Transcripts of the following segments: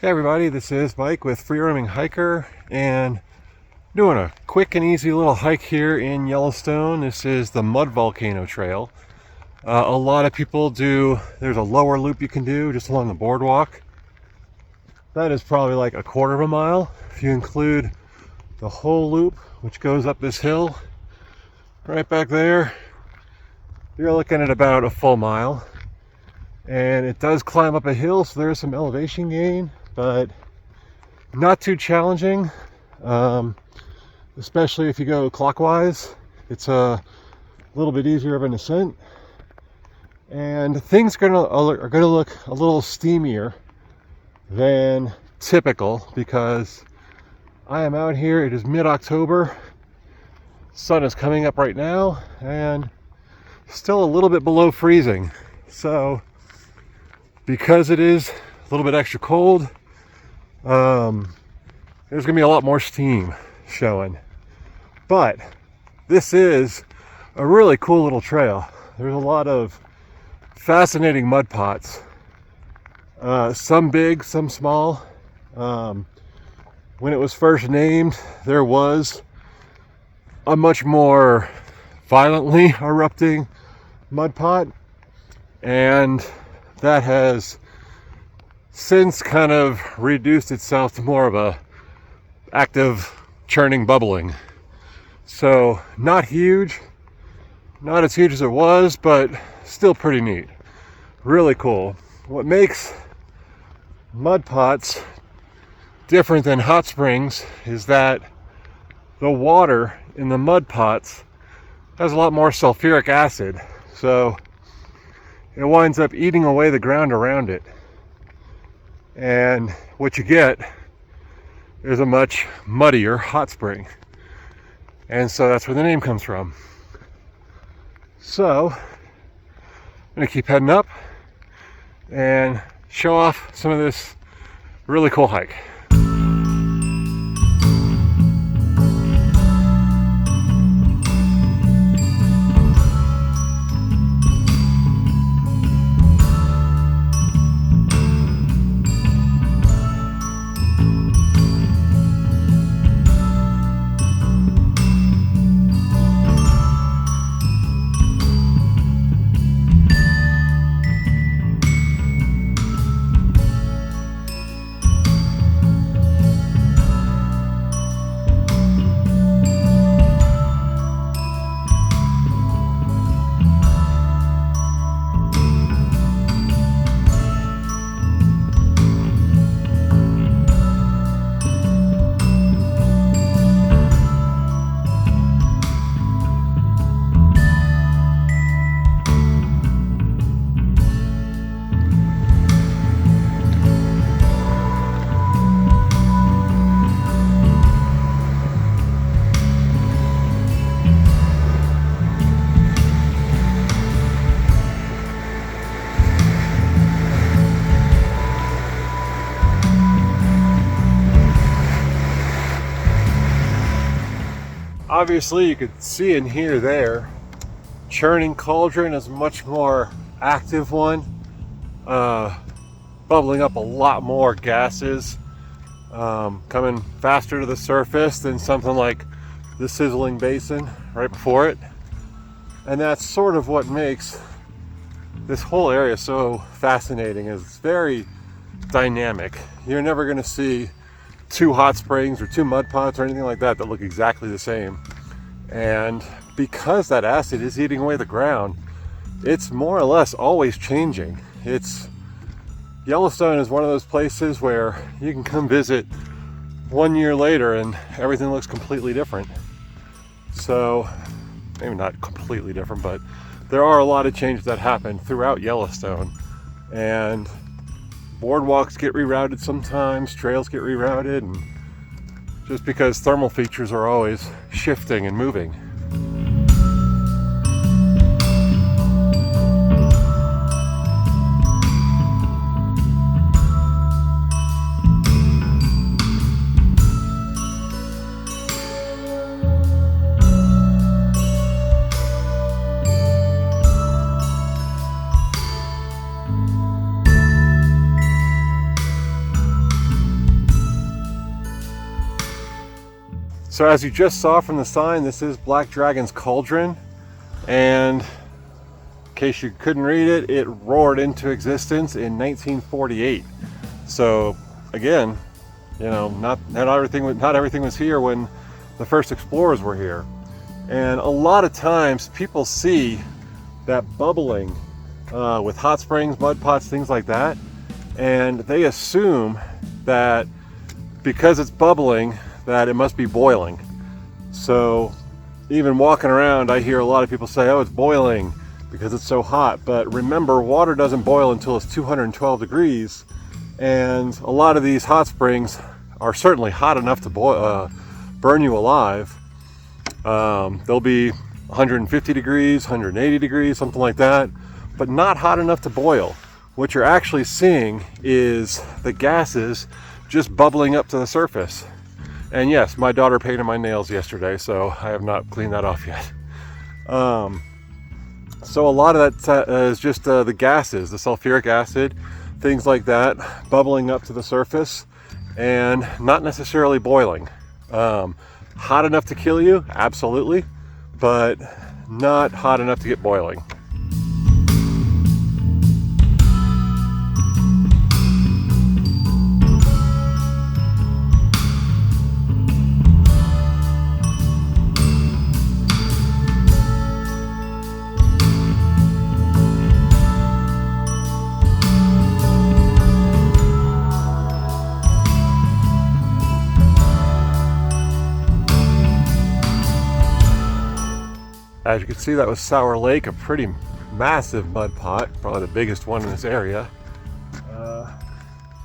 Hey everybody, this is Mike with Free Roaming Hiker and doing a quick and easy little hike here in Yellowstone. This is the Mud Volcano Trail. A lot of people there's a lower loop you can do just along the boardwalk. That is probably like a quarter of a mile. If you include the whole loop, which goes up this hill, right back there, you're looking at about a full mile. And it does climb up a hill, so there's some elevation gain, but not too challenging, especially if you go clockwise. It's a little bit easier of an ascent, and things are gonna look a little steamier than typical because I am out here. It is mid-October, sun is coming up right now, and still a little bit below freezing. So because it is a little bit extra cold, there's gonna be a lot more steam showing. But this is a really cool little trail. There's a lot of fascinating mud pots, some big, some small. When it was first named, there was a much more violently erupting mud pot, and that has since kind of reduced itself to more of a active churning bubbling. So not huge, not as huge as it was, but still pretty neat. Really cool. What makes mud pots different than hot springs is that the water in the mud pots has a lot more sulfuric acid, so it winds up eating away the ground around it. And what you get is a much muddier hot spring. And so that's where the name comes from. So I'm gonna keep heading up and show off some of this really cool hike. Obviously you could see and hear there, churning cauldron is a much more active one, bubbling up a lot more gases, coming faster to the surface than something like the sizzling basin right before it. And that's sort of what makes this whole area so fascinating. Is it's very dynamic. You're never going to see two hot springs or two mud pots or anything like that that look exactly the same. And because that acid is eating away the ground, it's more or less always changing. Yellowstone is one of those places where you can come visit 1 year later and everything looks completely different. So maybe not completely different, but there are a lot of changes that happen throughout Yellowstone, and boardwalks get rerouted sometimes, trails get rerouted, and just because thermal features are always shifting and moving. So as you just saw from the sign, this is Black Dragon's Cauldron, and in case you couldn't read it, it roared into existence in 1948. So again, you know, not everything was here when the first explorers were here. And a lot of times people see that bubbling with hot springs, mud pots, things like that, and they assume that because it's bubbling that it must be boiling. So even walking around, I hear a lot of people say, oh, it's boiling because it's so hot. But remember, water doesn't boil until it's 212 degrees, and a lot of these hot springs are certainly hot enough to burn you alive. They'll be 150 degrees, 180 degrees, something like that, but not hot enough to boil. What you're actually seeing is the gases just bubbling up to the surface. And yes, my daughter painted my nails yesterday, so I have not cleaned that off yet. So a lot of that is just the gases, the sulfuric acid, things like that, bubbling up to the surface and not necessarily boiling. Hot enough to kill you, absolutely, but not hot enough to get boiling. As you can see, that was Sour Lake, a pretty massive mud pot, probably the biggest one in this area.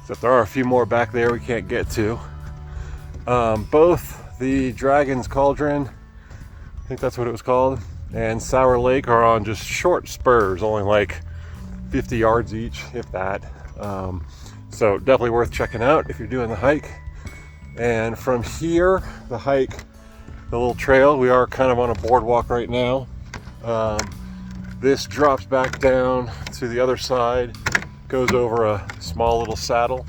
Except there are a few more back there we can't get to. Both the Dragon's Cauldron, I think that's what it was called, and Sour Lake are on just short spurs, only like 50 yards each, if that. So definitely worth checking out if you're doing the hike. And from here, the hike, the little trail, we are kind of on a boardwalk right now. This drops back down to the other side, goes over a small little saddle,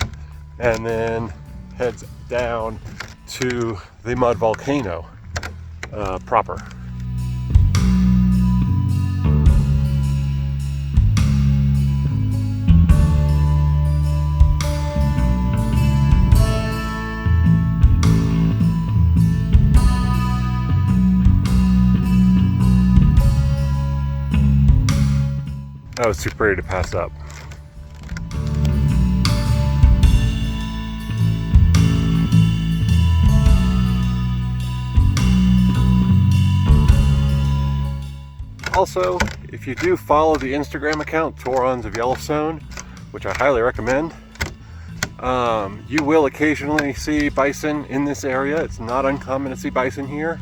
and then heads down to the Mud Volcano proper. That was too pretty to pass up. Also, if you do follow the Instagram account, Taurons of Yellowstone, which I highly recommend, you will occasionally see bison in this area. It's not uncommon to see bison here.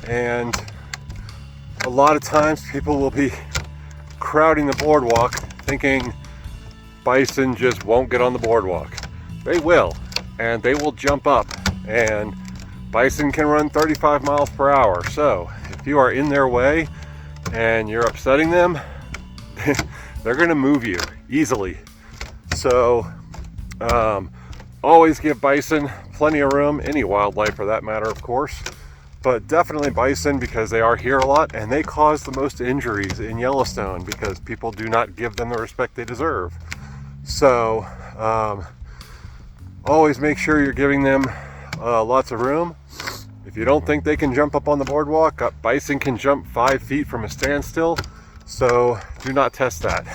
And a lot of times people will be crowding the boardwalk thinking bison just won't get on the boardwalk. They will, and they will jump up, and bison can run 35 miles per hour. So if you are in their way and you're upsetting them, they're gonna move you easily. So always give bison plenty of room, any wildlife for that matter, of course. But definitely bison, because they are here a lot and they cause the most injuries in Yellowstone because people do not give them the respect they deserve. So always make sure you're giving them lots of room. If you don't think they can jump up on the boardwalk, bison can jump 5 feet from a standstill, so do not test that.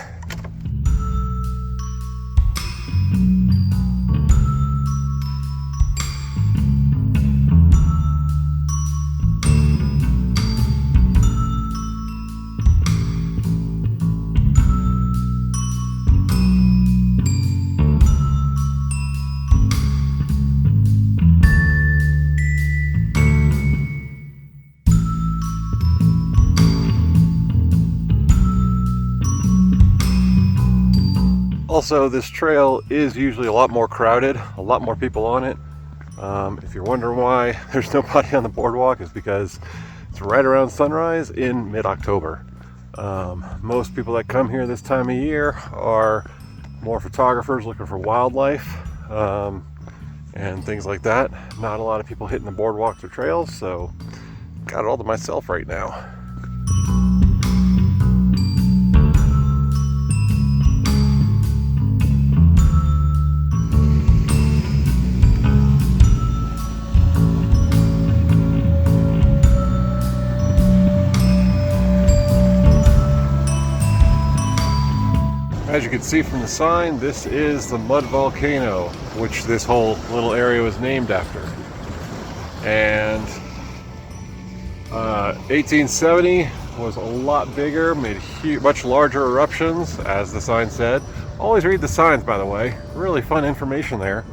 Also, this trail is usually a lot more crowded, a lot more people on it. If you're wondering why there's nobody on the boardwalk, it's because it's right around sunrise in mid-October. Most people that come here this time of year are more photographers looking for wildlife. and things like that. Not a lot of people hitting the boardwalks or trails, so got it all to myself right now. As you can see from the sign, this is the Mud Volcano, which this whole little area was named after. And 1870 was a lot bigger, made much larger eruptions, as the sign said. Always read the signs, by the way. Really fun information there.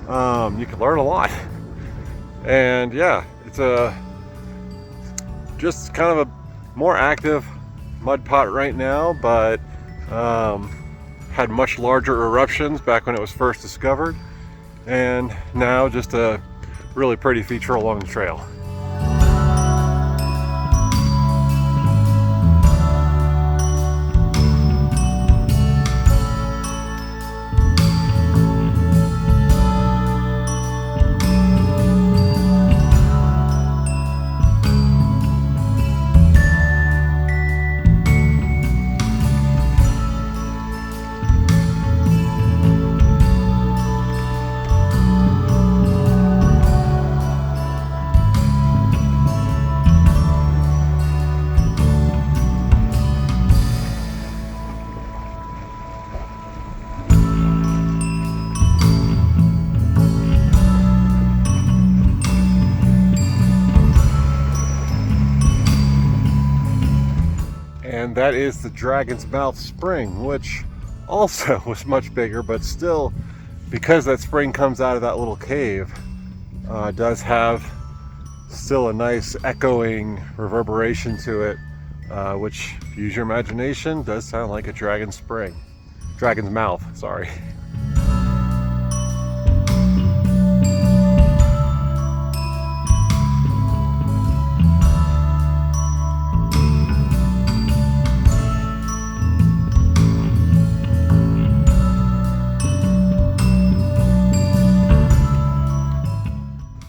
You can learn a lot. And yeah, it's just kind of a more active mud pot right now, but had much larger eruptions back when it was first discovered, and now just a really pretty feature along the trail. And that is the Dragon's Mouth Spring, which also was much bigger, but still, because that spring comes out of that little cave, does have still a nice echoing reverberation to it, which, use your imagination, does sound like a dragon's mouth, sorry.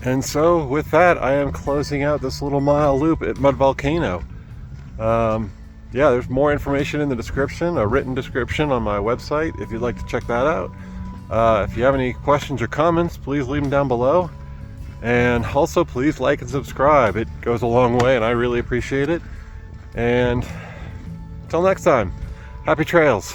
And so with that, I am closing out this little mile loop at Mud Volcano. Yeah, there's more information in the description, a written description on my website if you'd like to check that out. If you have any questions or comments, please leave them down below. And also please like and subscribe. It goes a long way and I really appreciate it. And until next time, happy trails.